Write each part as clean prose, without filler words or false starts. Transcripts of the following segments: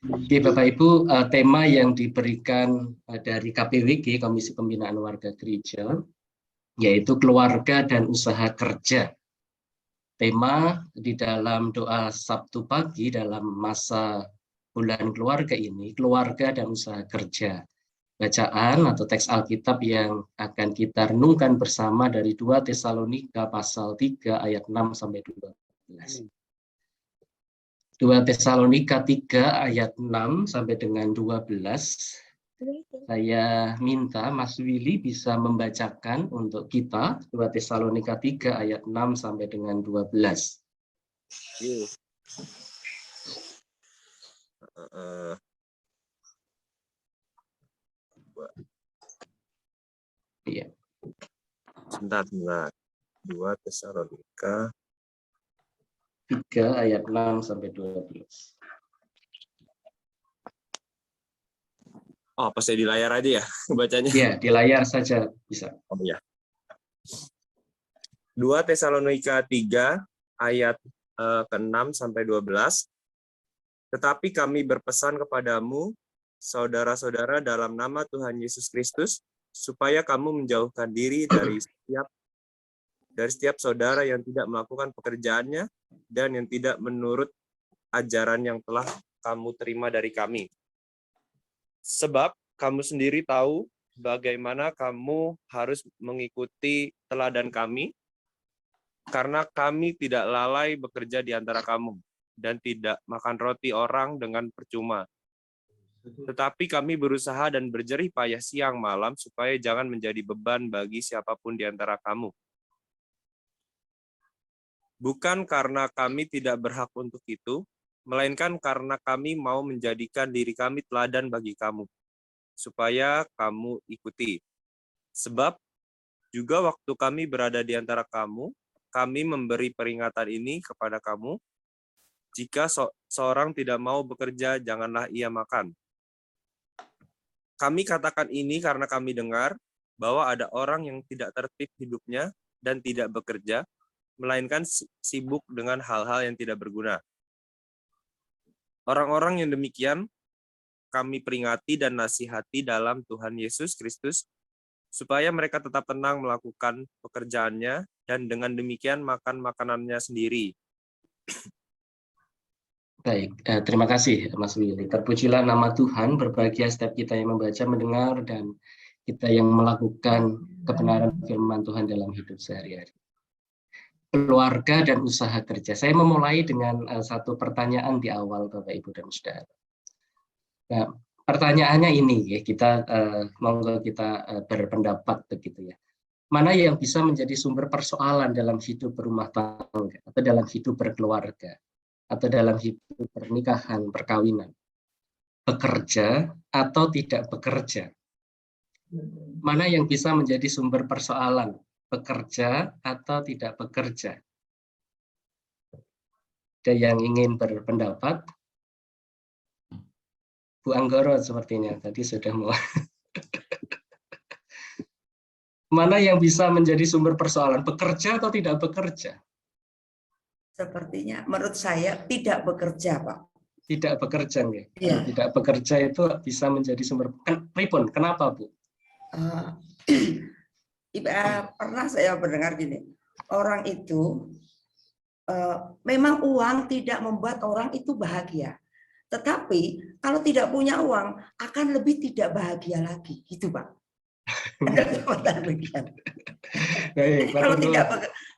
Oke, Bapak Ibu, tema yang diberikan dari KPWG, Komisi Pembinaan Warga Gereja, yaitu keluarga dan usaha kerja. Tema di dalam doa Sabtu pagi dalam masa bulan keluarga ini, keluarga dan usaha kerja. Bacaan atau teks Alkitab yang akan kita renungkan bersama dari 2 Tesalonika pasal 3 ayat 6 sampai 12. 2 Tesalonika 3 ayat 6 sampai dengan 12. Saya minta Mas Willy bisa membacakan untuk kita 2 Tesalonika 3 ayat 6 sampai dengan 12. Iya. Sebentar. 2 Tesalonika 3 ayat 6 sampai 12. Oh, apa saya di layar aja ya bacanya? Iya, di layar saja bisa. Oh ya. 2 Tesalonika 3 ayat ke-6 sampai 12. Tetapi kami berpesan kepadamu, saudara-saudara, dalam nama Tuhan Yesus Kristus, supaya kamu menjauhkan diri dari setiap saudara yang tidak melakukan pekerjaannya dan yang tidak menurut ajaran yang telah kamu terima dari kami. Sebab kamu sendiri tahu bagaimana kamu harus mengikuti teladan kami, karena kami tidak lalai bekerja di antara kamu dan tidak makan roti orang dengan percuma. Tetapi kami berusaha dan berjerih payah siang malam supaya jangan menjadi beban bagi siapapun di antara kamu. Bukan karena kami tidak berhak untuk itu, melainkan karena kami mau menjadikan diri kami teladan bagi kamu, supaya kamu ikuti. Sebab juga waktu kami berada di antara kamu, kami memberi peringatan ini kepada kamu, jika seorang tidak mau bekerja, janganlah ia makan. Kami katakan ini karena kami dengar bahwa ada orang yang tidak tertib hidupnya dan tidak bekerja, melainkan sibuk dengan hal-hal yang tidak berguna. Orang-orang yang demikian kami peringati dan nasihati dalam Tuhan Yesus Kristus, supaya mereka tetap tenang melakukan pekerjaannya dan dengan demikian makan makanannya sendiri. Baik, terima kasih Mas Willy. Terpujilah nama Tuhan, berbahagia setiap kita yang membaca, mendengar, dan kita yang melakukan kebenaran firman Tuhan dalam hidup sehari-hari. Keluarga dan usaha kerja. Saya memulai dengan satu pertanyaan di awal, Bapak Ibu dan Saudara. Nah, pertanyaannya ini, ya, monggo kita berpendapat begitu ya. Mana yang bisa menjadi sumber persoalan dalam hidup berumah tangga atau dalam hidup berkeluarga atau dalam hidup pernikahan, perkawinan? Bekerja atau tidak bekerja? Mana yang bisa menjadi sumber persoalan? Bekerja atau tidak bekerja? Ada yang ingin berpendapat? Bu Anggoro sepertinya tadi sudah mau. Mana yang bisa menjadi sumber persoalan? Bekerja atau tidak bekerja? Sepertinya menurut saya tidak bekerja, Pak. Tidak bekerja, ya. Ya. Tidak bekerja itu bisa menjadi sumber. Kenapa, Bu? Pernah saya mendengar gini, orang itu memang uang tidak membuat orang itu bahagia, tetapi kalau tidak punya uang akan lebih tidak bahagia lagi, gitu Pak. Kalau tidak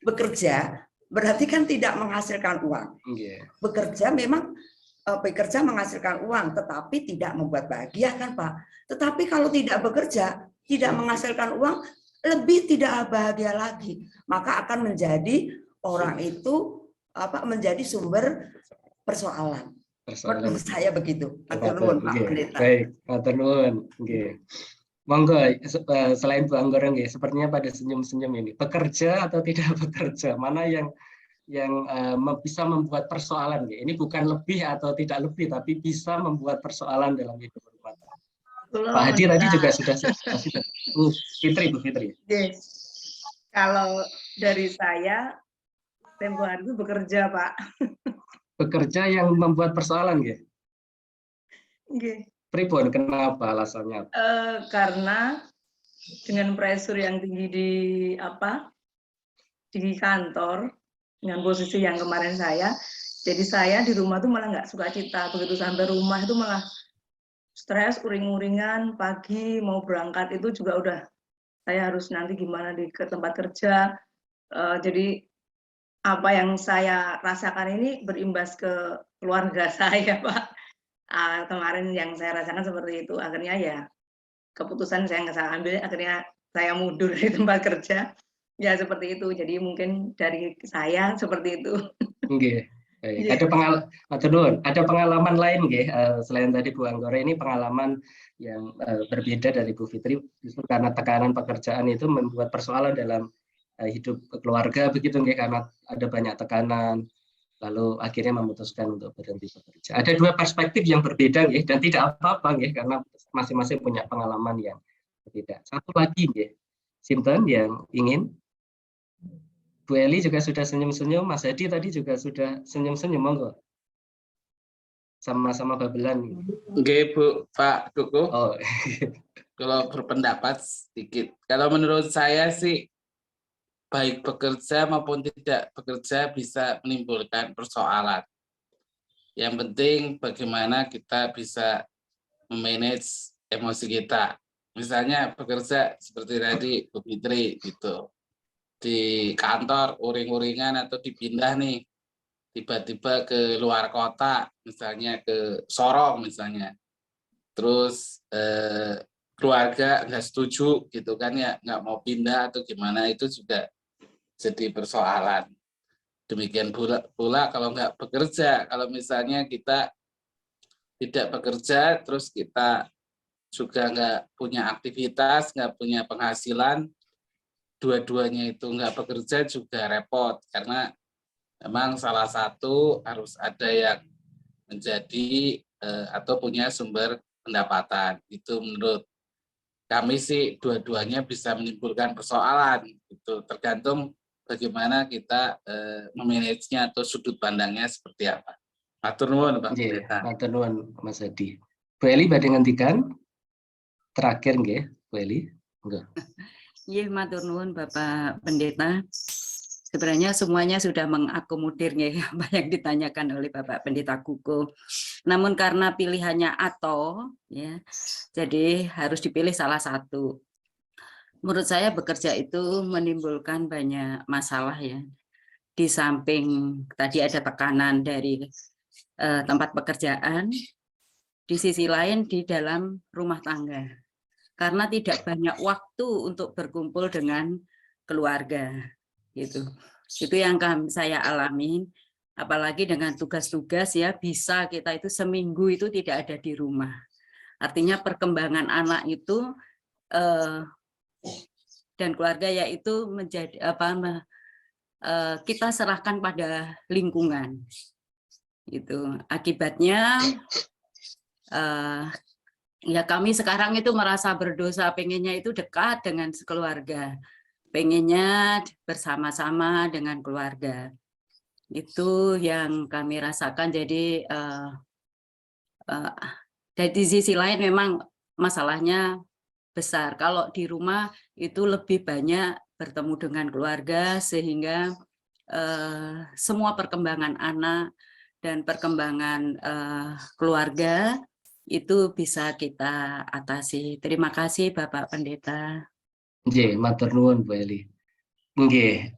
bekerja berarti kan tidak menghasilkan uang. Bekerja memang bekerja menghasilkan uang, tetapi tidak membuat bahagia kan Pak. Tetapi kalau tidak bekerja, tidak menghasilkan uang, lebih tidak bahagia lagi, maka akan menjadi orang itu menjadi sumber persoalan. Menurut saya begitu. Baik, Matur nuwun. Monggo, selain Bu Anggoro, sepertinya pada senyum-senyum ini. Bekerja atau tidak bekerja? Mana yang bisa membuat persoalan? Ini bukan lebih atau tidak lebih, tapi bisa membuat persoalan dalam hidup rumah tangga. Pak Hadi tadi juga sudah. Fitri, Bu Fitri. Kalau dari saya, tempo hari itu bekerja, Pak. Bekerja yang membuat persoalan, ya? Nggih. Pripun, kenapa alasannya? Karena dengan pressure yang tinggi di kantor, dengan posisi yang kemarin jadi saya di rumah tuh malah nggak suka cita. Begitu sampai rumah itu malah stres, uring-uringan, pagi mau berangkat itu juga udah saya harus nanti gimana ke tempat kerja. Jadi apa yang saya rasakan ini berimbas ke keluarga saya, Pak. Kemarin yang saya rasakan seperti itu. Akhirnya ya keputusan saya nggak salah ambil, akhirnya saya mundur dari tempat kerja. Ya seperti itu. Jadi mungkin dari saya seperti itu. Nggih. Ada pengalaman lain nggih, selain tadi Bu Anggora, ini pengalaman yang berbeda dari Bu Fitri, justru karena tekanan pekerjaan itu membuat persoalan dalam hidup keluarga begitu nggih, karena ada banyak tekanan, lalu akhirnya memutuskan untuk berhenti bekerja. Ada dua perspektif yang berbeda nggih, dan tidak apa-apa nggih, karena masing-masing punya pengalaman yang berbeda. Satu lagi nggih, Sinten yang ingin? Bu Eli juga sudah senyum-senyum, Mas Hadi tadi juga sudah senyum-senyum, monggo. Sama-sama babelan. Oke, Bu, Pak Kuku. Oh. Kalau berpendapat sedikit. Kalau menurut saya sih, baik bekerja maupun tidak bekerja bisa menimbulkan persoalan. Yang penting bagaimana kita bisa memanage emosi kita. Misalnya bekerja seperti tadi Bu Fitri gitu. Di kantor uring-uringan atau dipindah nih tiba-tiba ke luar kota, misalnya ke Sorong misalnya, terus keluarga nggak setuju gitu kan ya, nggak mau pindah atau gimana, itu juga jadi persoalan. Demikian pula kalau nggak bekerja, kalau misalnya kita tidak bekerja terus kita juga nggak punya aktivitas, nggak punya penghasilan, dua-duanya itu nggak bekerja juga repot, karena memang salah satu harus ada yang menjadi atau punya sumber pendapatan. Itu menurut kami sih dua-duanya bisa menimbulkan persoalan. Itu tergantung bagaimana kita memanagenya atau sudut pandangnya seperti apa. Matur nuwun Pak Pendeta. Matur nuwun Mas Hadi. Bu Eli badhe ngendikan terakhir nggih, Bu Eli? Enggak. Iya, matur nuwun Bapak Pendeta. Sebenarnya semuanya sudah mengakomodir apa yang ditanyakan oleh Bapak Pendeta Kuku. Namun karena pilihannya atau, ya, jadi harus dipilih salah satu. Menurut saya bekerja itu menimbulkan banyak masalah ya. Di samping tadi ada tekanan dari tempat pekerjaan, di sisi lain di dalam rumah tangga. Karena tidak banyak waktu untuk berkumpul dengan keluarga, gitu. Itu yang saya alami, apalagi dengan tugas-tugas ya, bisa kita itu seminggu itu tidak ada di rumah. Artinya perkembangan anak itu dan keluarga yaitu menjadi kita serahkan pada lingkungan. Itu akibatnya ya kami sekarang itu merasa berdosa, pengennya itu dekat dengan keluarga, pengennya bersama-sama dengan keluarga. Itu yang kami rasakan. Jadi dari sisi lain memang masalahnya besar. Kalau di rumah itu lebih banyak bertemu dengan keluarga, sehingga semua perkembangan anak dan perkembangan keluarga itu bisa kita atasi. Terima kasih Bapak Pendeta. Nggih, matur nuwun Bu Eli. Nggih.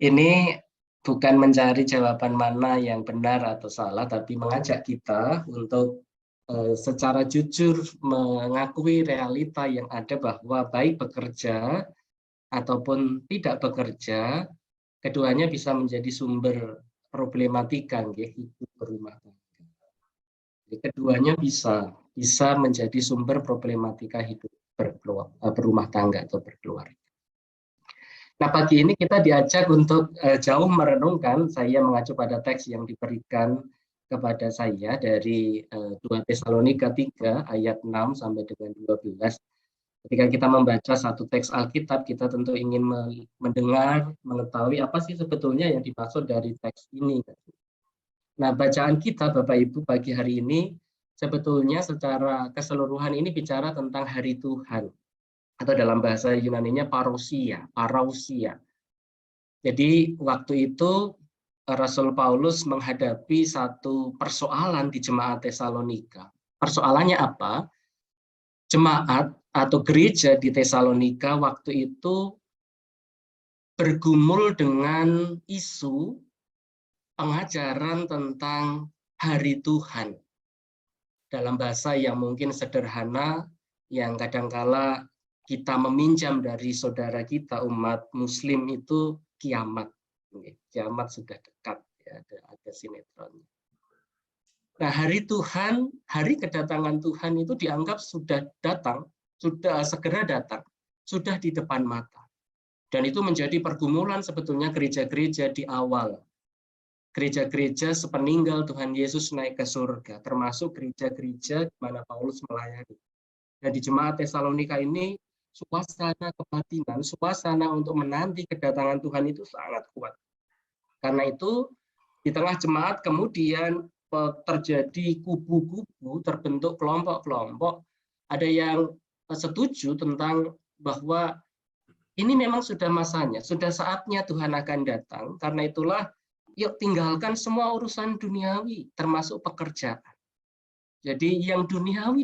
Ini bukan mencari jawaban mana yang benar atau salah, tapi mengajak kita untuk secara jujur mengakui realita yang ada, bahwa baik bekerja ataupun tidak bekerja, keduanya bisa menjadi sumber problematika hidup berumah tangga. Keduanya bisa menjadi sumber problematika hidup berumah tangga atau berkeluarga. Nah, pagi ini kita diajak untuk jauh merenungkan. Saya mengacu pada teks yang diberikan kepada saya dari 2 Tesalonika 3 ayat 6 sampai dengan 12. Ketika kita membaca satu teks Alkitab, kita tentu ingin mendengar, mengetahui apa sih sebetulnya yang dimaksud dari teks ini. Nah, bacaan kita Bapak Ibu pagi hari ini sebetulnya secara keseluruhan ini bicara tentang hari Tuhan, atau dalam bahasa Yunaninya parousia. Jadi waktu itu Rasul Paulus menghadapi satu persoalan di jemaat Tesalonika. Persoalannya apa? Jemaat atau gereja di Tesalonika waktu itu bergumul dengan isu pengajaran tentang hari Tuhan. Dalam bahasa yang mungkin sederhana, yang kadangkala kita meminjam dari saudara kita umat Muslim itu kiamat. Kiamat sudah dekat, ya, ada sinetronnya. Nah, hari Tuhan, hari kedatangan Tuhan itu dianggap sudah datang, sudah segera datang, sudah di depan mata. Dan itu menjadi pergumulan sebetulnya gereja-gereja di awal. Gereja-gereja sepeninggal Tuhan Yesus naik ke surga, termasuk gereja-gereja di mana Paulus melayani. Dan di jemaat Tesalonika ini, suasana kebatinan, suasana untuk menanti kedatangan Tuhan itu sangat kuat. Karena itu, di tengah jemaat kemudian terjadi kubu-kubu, terbentuk kelompok-kelompok. Ada yang setuju tentang bahwa ini memang sudah masanya, sudah saatnya Tuhan akan datang. Karena itulah, yuk tinggalkan semua urusan duniawi, termasuk pekerjaan. Jadi yang duniawi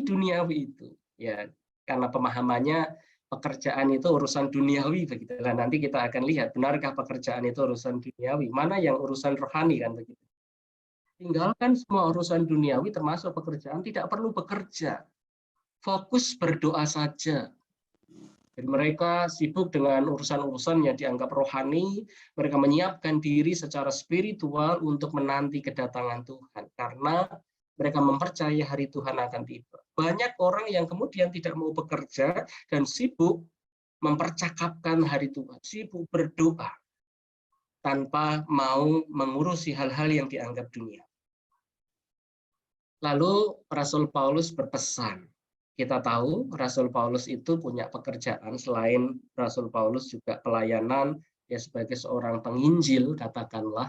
itu, ya, karena pemahamannya pekerjaan itu urusan duniawi begitu. Nah, nanti kita akan lihat benarkah pekerjaan itu urusan duniawi, mana yang urusan rohani kan begitu. Tinggalkan semua urusan duniawi termasuk pekerjaan, tidak perlu bekerja. Fokus berdoa saja. Dan mereka sibuk dengan urusan-urusan yang dianggap rohani, mereka menyiapkan diri secara spiritual untuk menanti kedatangan Tuhan karena mereka mempercayai hari Tuhan akan tiba. Banyak orang yang kemudian tidak mau bekerja dan sibuk mempercakapkan hari Tuhan, sibuk berdoa tanpa mau mengurusi hal-hal yang dianggap dunia. Lalu Rasul Paulus berpesan. Kita tahu Rasul Paulus itu punya pekerjaan, selain Rasul Paulus juga pelayanan, ya sebagai seorang penginjil katakanlah,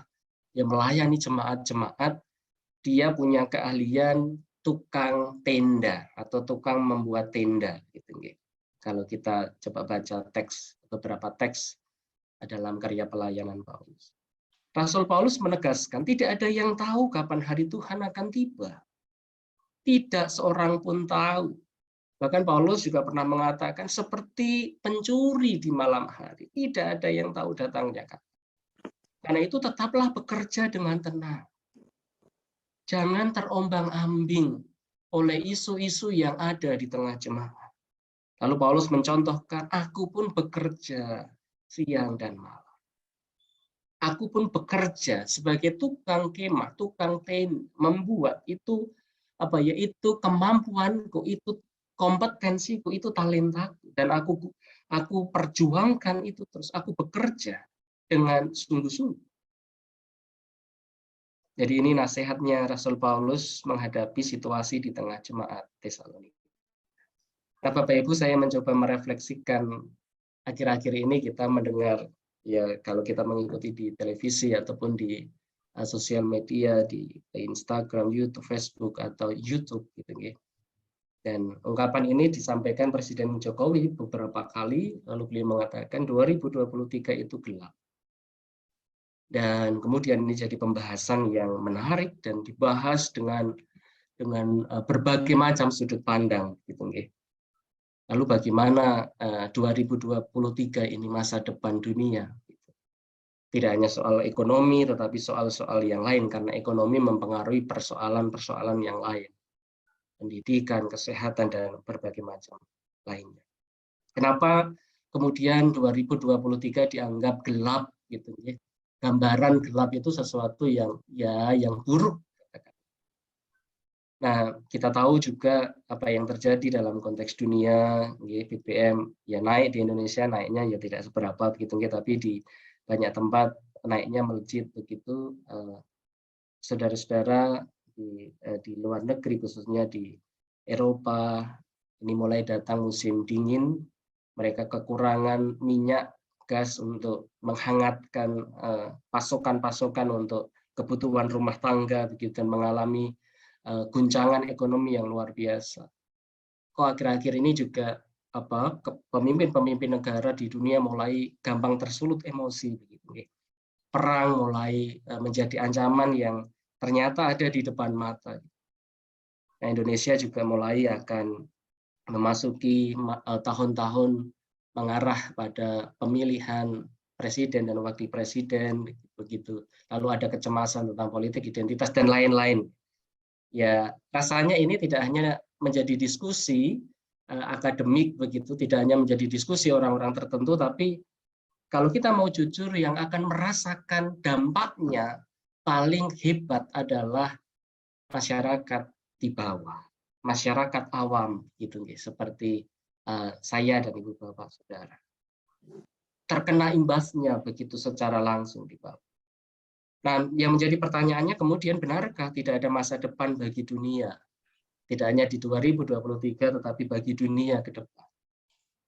yang melayani jemaat-jemaat. Dia punya keahlian tukang tenda atau tukang membuat tenda gitu. Kalau kita coba baca teks, beberapa teks dalam karya pelayanan Paulus. Rasul Paulus menegaskan tidak ada yang tahu kapan hari Tuhan akan tiba. Tidak seorang pun tahu. Bahkan Paulus juga pernah mengatakan seperti pencuri di malam hari. Tidak ada yang tahu datangnya. Karena itu tetaplah bekerja dengan tenang. Jangan terombang-ambing oleh isu-isu yang ada di tengah jemaat. Lalu Paulus mencontohkan, aku pun bekerja siang dan malam. Aku pun bekerja sebagai tukang kemah, tukang tenda, membuat itu itu kemampuanku, itu kompetensiku, itu talentaku, dan aku perjuangkan itu terus. Aku bekerja dengan sungguh-sungguh. Jadi ini nasihatnya Rasul Paulus menghadapi situasi di tengah jemaat Tesalonika. Nah, Bapak Ibu, saya mencoba merefleksikan akhir-akhir ini kita mendengar, ya kalau kita mengikuti di televisi ataupun di sosial media, di Instagram, YouTube, Facebook, atau YouTube gitu ya. Dan ungkapan ini disampaikan Presiden Jokowi beberapa kali, lalu beliau mengatakan 2023 itu gelap. Dan kemudian ini jadi pembahasan yang menarik dan dibahas dengan berbagai macam sudut pandang gitu. Lalu bagaimana 2023 ini masa depan dunia? Tidak hanya soal ekonomi, tetapi soal-soal yang lain, karena ekonomi mempengaruhi persoalan-persoalan yang lain. Pendidikan, kesehatan, dan berbagai macam lainnya. Kenapa kemudian 2023 dianggap gelap gitu ya? Gambaran gelap itu sesuatu yang buruk. Nah, kita tahu juga apa yang terjadi dalam konteks dunia, BBM ya naik di Indonesia, naiknya ya tidak seberapa begitu, tapi di banyak tempat naiknya melejit begitu. Saudara-saudara di luar negeri, khususnya di Eropa, ini mulai datang musim dingin, mereka kekurangan minyak, gas untuk menghangatkan pasokan-pasokan untuk kebutuhan rumah tangga begitu, dan mengalami guncangan ekonomi yang luar biasa. Kok akhir-akhir ini juga pemimpin-pemimpin negara di dunia mulai gampang tersulut emosi begitu. Perang mulai menjadi ancaman yang ternyata ada di depan mata. Nah, Indonesia juga mulai akan memasuki tahun-tahun mengarah pada pemilihan presiden dan wakil presiden begitu. Lalu ada kecemasan tentang politik identitas dan lain-lain. Ya, rasanya ini tidak hanya menjadi diskusi akademik begitu, tidak hanya menjadi diskusi orang-orang tertentu, tapi kalau kita mau jujur, yang akan merasakan dampaknya paling hebat adalah masyarakat di bawah, masyarakat awam gitu, seperti saya dan ibu bapak saudara. Terkena imbasnya begitu secara langsung di bawah. Nah, yang menjadi pertanyaannya kemudian, benarkah tidak ada masa depan bagi dunia? Tidak hanya di 2023, tetapi bagi dunia ke depan.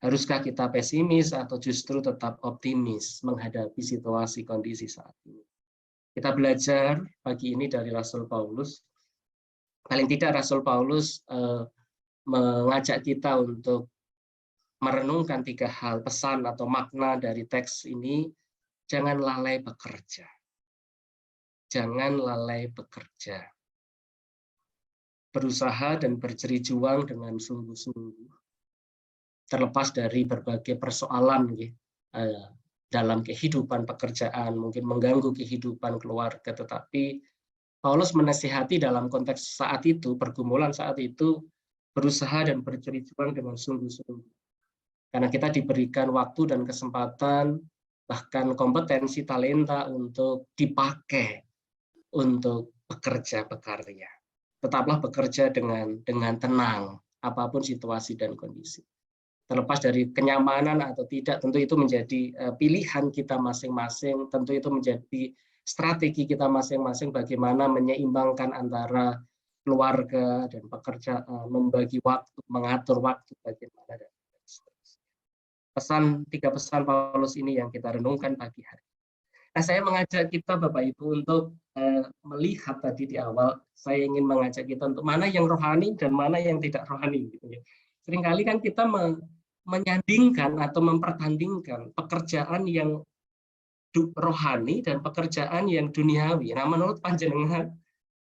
Haruskah kita pesimis atau justru tetap optimis menghadapi situasi kondisi saat ini? Kita belajar pagi ini dari Rasul Paulus. Paling tidak Rasul Paulus mengajak kita untuk merenungkan 3 hal pesan atau makna dari teks ini. Jangan lalai bekerja. Jangan lalai bekerja. Berusaha dan berjeri juang dengan sungguh-sungguh. Terlepas dari berbagai persoalan dalam kehidupan pekerjaan, mungkin mengganggu kehidupan keluarga, tetapi Paulus menasihati dalam konteks saat itu, pergumulan saat itu, berusaha dan berjeri juang dengan sungguh-sungguh. Karena kita diberikan waktu dan kesempatan, bahkan kompetensi, talenta untuk dipakai untuk bekerja, berkarya. Tetaplah bekerja dengan tenang, apapun situasi dan kondisi. Terlepas dari kenyamanan atau tidak, tentu itu menjadi pilihan kita masing-masing, tentu itu menjadi strategi kita masing-masing bagaimana menyeimbangkan antara keluarga dan pekerjaan, membagi waktu, mengatur waktu bagaimana, dan seterusnya. 3 pesan Paulus ini yang kita renungkan pagi hari. Nah, saya mengajak kita Bapak Ibu untuk melihat tadi di awal, saya ingin mengajak kita untuk mana yang rohani dan mana yang tidak rohani. Gitu ya. Seringkali kan kita menyandingkan atau mempertandingkan pekerjaan yang rohani dan pekerjaan yang duniawi. Nah, menurut panjenengan,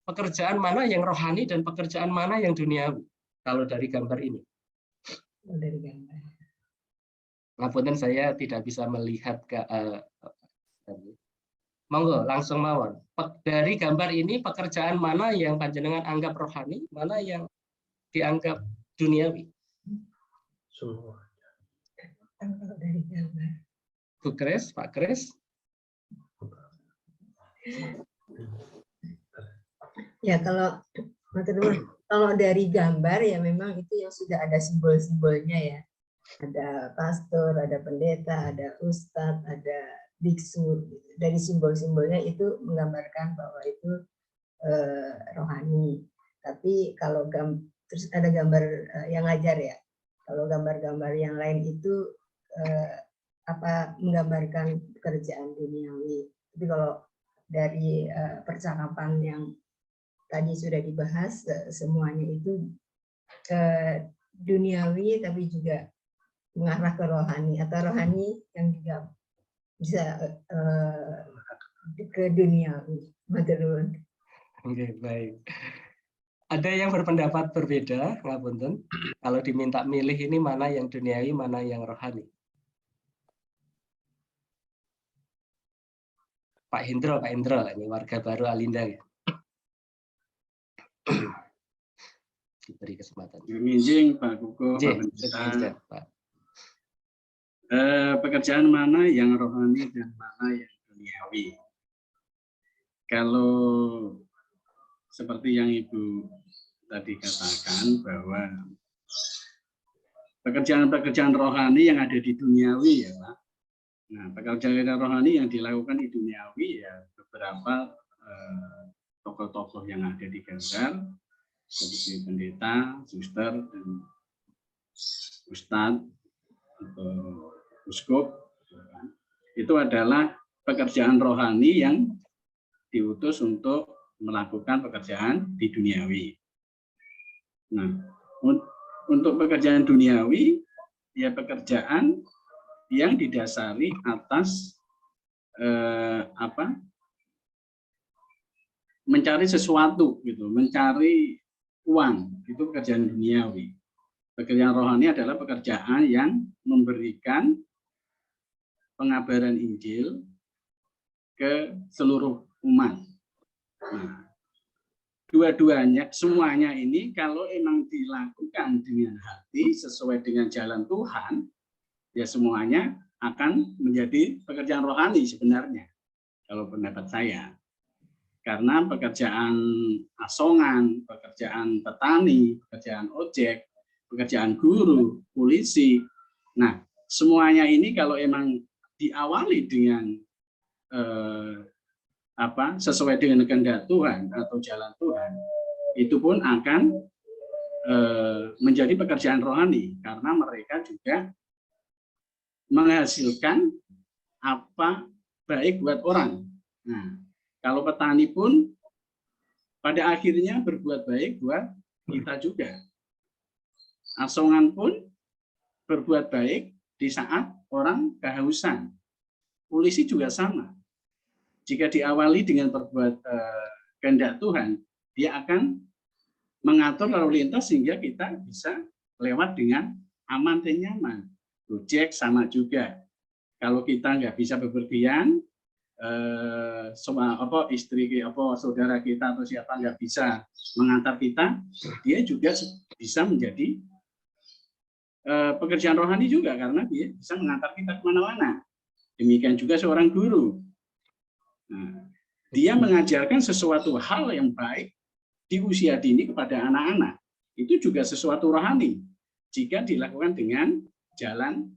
pekerjaan mana yang rohani dan pekerjaan mana yang duniawi? Kalau dari gambar ini. Dari gambar. Ngapunten, saya tidak bisa melihat ke monggo langsung mawon. Dari gambar ini pekerjaan mana yang panjenengan anggap rohani, mana yang dianggap duniawi? Semua. Dari gambar. Bu Kris, Pak Kris. Ya, kalau dari gambar ya memang itu yang sudah ada simbol-simbolnya ya. Ada pastor, ada pendeta, ada ustadz, ada biksu. Dari simbol-simbolnya itu menggambarkan bahwa itu rohani. Tapi kalau terus ada gambar yang ngajar ya. Kalau gambar-gambar yang lain itu menggambarkan pekerjaan duniawi. Tapi kalau dari percakapan yang tadi sudah dibahas, semuanya itu duniawi tapi juga mengarah ke rohani, atau rohani yang juga bisa ke duniawi. Oke, baik. Ada yang berpendapat berbeda, ngapunten. Kalau diminta milih ini mana yang duniawi, mana yang rohani? Pak Hendro, ini warga baru Alinda ya. Diberi kesempatan. Izin Pak Kuko, Pak. Pekerjaan mana yang rohani dan mana yang duniawi? Kalau seperti yang Ibu tadi katakan bahwa pekerjaan-pekerjaan rohani yang ada di duniawi ya Pak. Nah, pekerjaan rohani yang dilakukan di duniawi ya beberapa tokoh-tokoh yang ada di gambar seperti pendeta, suster, dan ustadz atau uskup. Itu adalah pekerjaan rohani yang diutus untuk melakukan pekerjaan di duniawi. Nah, untuk pekerjaan duniawi, ya pekerjaan yang didasari atas mencari sesuatu, gitu, mencari uang, itu pekerjaan duniawi. Pekerjaan rohani adalah pekerjaan yang memberikan pengabaran Injil ke seluruh umat. Nah, dua-duanya, semuanya ini kalau emang dilakukan dengan hati sesuai dengan jalan Tuhan, ya semuanya akan menjadi pekerjaan rohani sebenarnya, kalau pendapat saya. Karena pekerjaan asongan, pekerjaan petani, pekerjaan ojek, pekerjaan guru, polisi, nah semuanya ini kalau emang diawali dengan sesuai dengan kehendak Tuhan atau jalan Tuhan, itu pun akan menjadi pekerjaan rohani karena mereka juga menghasilkan apa baik buat orang. Nah, kalau petani pun pada akhirnya berbuat baik buat kita juga. Asongan pun berbuat baik di saat orang kehausan. Polisi juga sama. Jika diawali dengan berbuat kehendak Tuhan, dia akan mengatur lalu lintas sehingga kita bisa lewat dengan aman dan nyaman. Gojek sama juga. Kalau kita nggak bisa bepergian, istri saudara kita atau siapa nggak bisa mengantar kita, dia juga bisa menjadi pekerjaan rohani juga karena dia bisa mengantar kita kemana-mana. Demikian juga seorang guru. Nah, dia mengajarkan sesuatu hal yang baik di usia dini kepada anak-anak. Itu juga sesuatu rohani jika dilakukan dengan jalan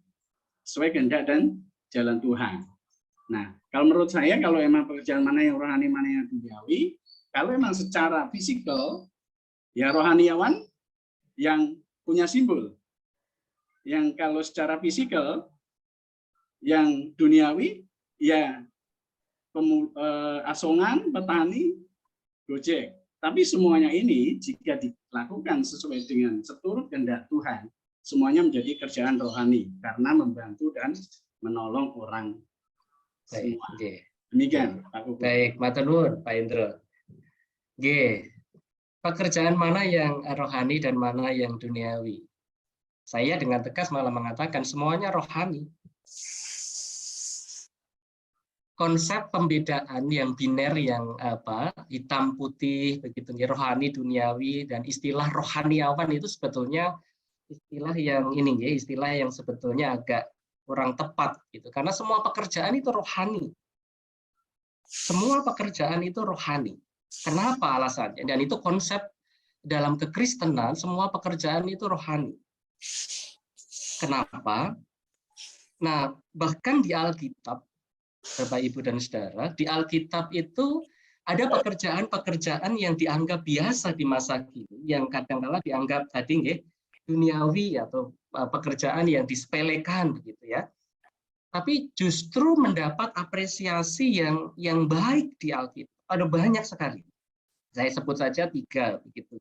sesuai kehendak dan jalan Tuhan. Nah, kalau menurut saya, kalau emang pekerjaan mana yang rohani, mana yang duniawi, kalau emang secara fisikal, ya rohaniawan yang punya simbol. Yang kalau secara fisikal, yang duniawi, ya asongan, petani, gojek. Tapi semuanya ini jika dilakukan sesuai dengan seturut kehendak Tuhan, semuanya menjadi kerjaan rohani karena membantu dan menolong orang. Baik, demikian Pak Kuku. Baik, matur nuwun Pak Indro. Pekerjaan mana yang rohani dan mana yang duniawi? Saya dengan tegas malah mengatakan semuanya rohani. Konsep pembedaan yang biner, yang hitam putih begitu, rohani duniawi dan istilah rohaniawan itu sebetulnya istilah yang istilah yang sebetulnya agak kurang tepat gitu, karena semua pekerjaan itu rohani. Semua pekerjaan itu rohani. Kenapa alasannya? Dan itu konsep dalam kekristenan, semua pekerjaan itu rohani. Kenapa? Nah, bahkan di Alkitab, Bapak, Ibu, dan Saudara, di Alkitab itu ada pekerjaan-pekerjaan yang dianggap biasa di masa kini, yang kadang-kala dianggap duniawi atau pekerjaan yang disepelekan begitu ya. Tapi justru mendapat apresiasi yang baik di Alkitab. Ada banyak sekali. Saya sebut saja 3 begitu.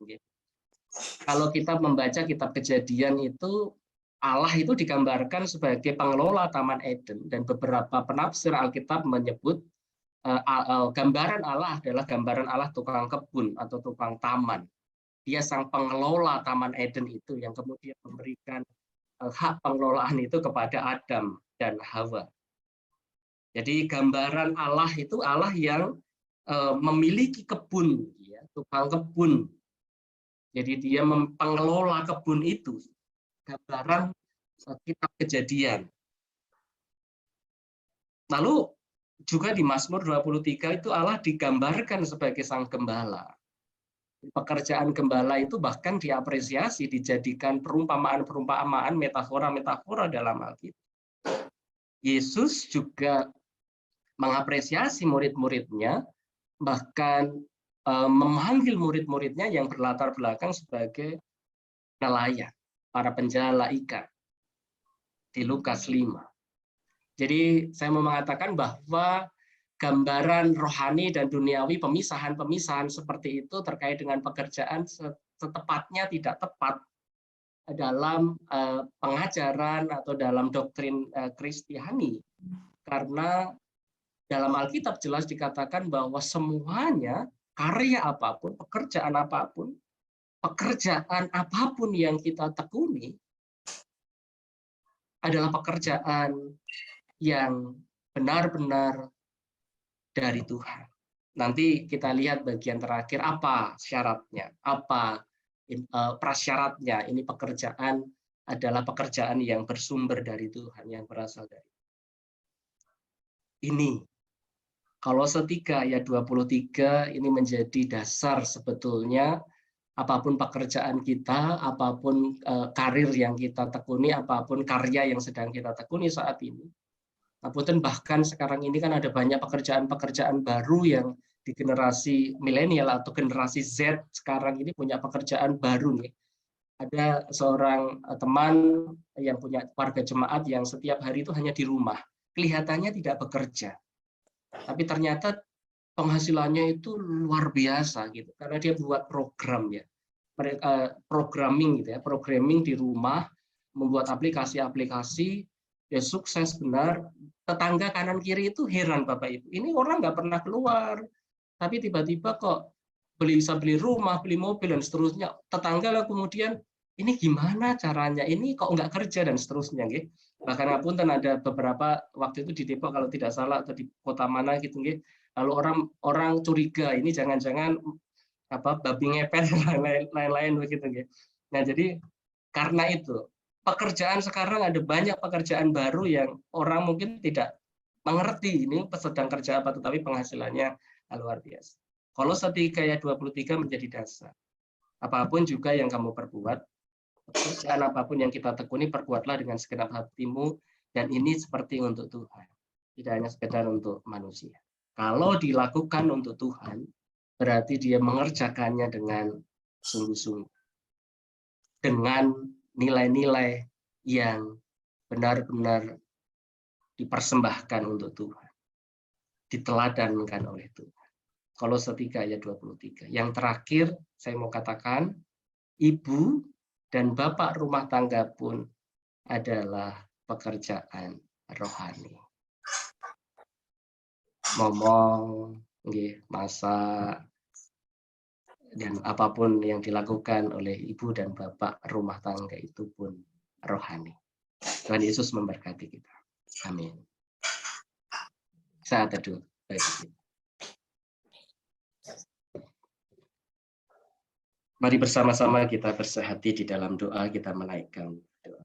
Kalau kita membaca kitab Kejadian itu, Allah itu digambarkan sebagai pengelola Taman Eden, dan beberapa penafsir Alkitab menyebut gambaran Allah adalah gambaran Allah tukang kebun atau tukang taman. Dia sang pengelola Taman Eden itu yang kemudian memberikan hak pengelolaan itu kepada Adam dan Hawa. Jadi gambaran Allah itu Allah yang memiliki kebun, ya, tukang kebun. Jadi dia mengelola kebun itu. Gambaran kitab Kejadian. Lalu juga di Mazmur 23 itu Allah digambarkan sebagai sang gembala. Pekerjaan gembala itu bahkan diapresiasi, dijadikan perumpamaan-perumpamaan, metafora-metafora dalam Alkitab. Yesus juga mengapresiasi murid-muridnya, bahkan memanggil murid-muridnya yang berlatar belakang sebagai nelayan, para penjala ikan di Lukas 5. Jadi saya mau mengatakan bahwa gambaran rohani dan duniawi, pemisahan-pemisahan seperti itu terkait dengan pekerjaan setepatnya tidak tepat dalam pengajaran atau dalam doktrin Kristiani, karena dalam Alkitab jelas dikatakan bahwa semuanya, karya apapun, pekerjaan apapun yang kita tekuni adalah pekerjaan yang benar-benar dari Tuhan. Nanti kita lihat bagian terakhir apa syaratnya, apa prasyaratnya. Ini pekerjaan adalah pekerjaan yang bersumber dari Tuhan, yang berasal dari ini. Kalau 3 ayat 23 ini menjadi dasar sebetulnya apapun pekerjaan kita, apapun karir yang kita tekuni, apapun karya yang sedang kita tekuni saat ini. Bahkan sekarang ini kan ada banyak pekerjaan-pekerjaan baru yang di generasi milenial atau generasi Z sekarang ini punya pekerjaan baru nih. Ada seorang teman yang punya warga jemaat yang setiap hari itu hanya di rumah. Kelihatannya tidak bekerja. Tapi ternyata penghasilannya itu luar biasa gitu, karena dia buat program ya, programming gitu ya, programming di rumah, membuat aplikasi-aplikasi, ya sukses benar. Tetangga kanan kiri itu heran Bapak Ibu, ini orang nggak pernah keluar, tapi tiba-tiba kok bisa beli rumah, beli mobil dan seterusnya. Tetangga lah kemudian ini gimana caranya, ini kok nggak kerja dan seterusnya gitu. Bahkan ngapunten ada beberapa waktu itu di Depok kalau tidak salah atau di kota mana gitu gitu. Lalu orang curiga ini jangan-jangan babi ngepet dan lain-lain begitu gitu. Nah, jadi karena itu pekerjaan sekarang ada banyak pekerjaan baru yang orang mungkin tidak mengerti ini sedang kerja apa, tetapi penghasilannya luar biasa. Kalau 3 ayat 23 menjadi dasar. Apapun juga yang kamu perbuat, pekerjaan apapun yang kita tekuni, perbuatlah dengan segenap hatimu, dan ini seperti untuk Tuhan, tidak hanya sekedar untuk manusia. Kalau dilakukan untuk Tuhan, berarti dia mengerjakannya dengan sungguh-sungguh, dengan nilai-nilai yang benar-benar dipersembahkan untuk Tuhan, diteladankan oleh Tuhan. Kalau 3 ayat 23. Yang terakhir saya mau katakan, ibu dan bapak rumah tangga pun adalah pekerjaan rohani. Ngomong, masak, dan apapun yang dilakukan oleh ibu dan bapak rumah tangga itu pun rohani. Tuhan Yesus memberkati kita. Amin. Saat teduh bagi kita. Mari bersama-sama kita bersehati di dalam doa, kita menaikkan doa.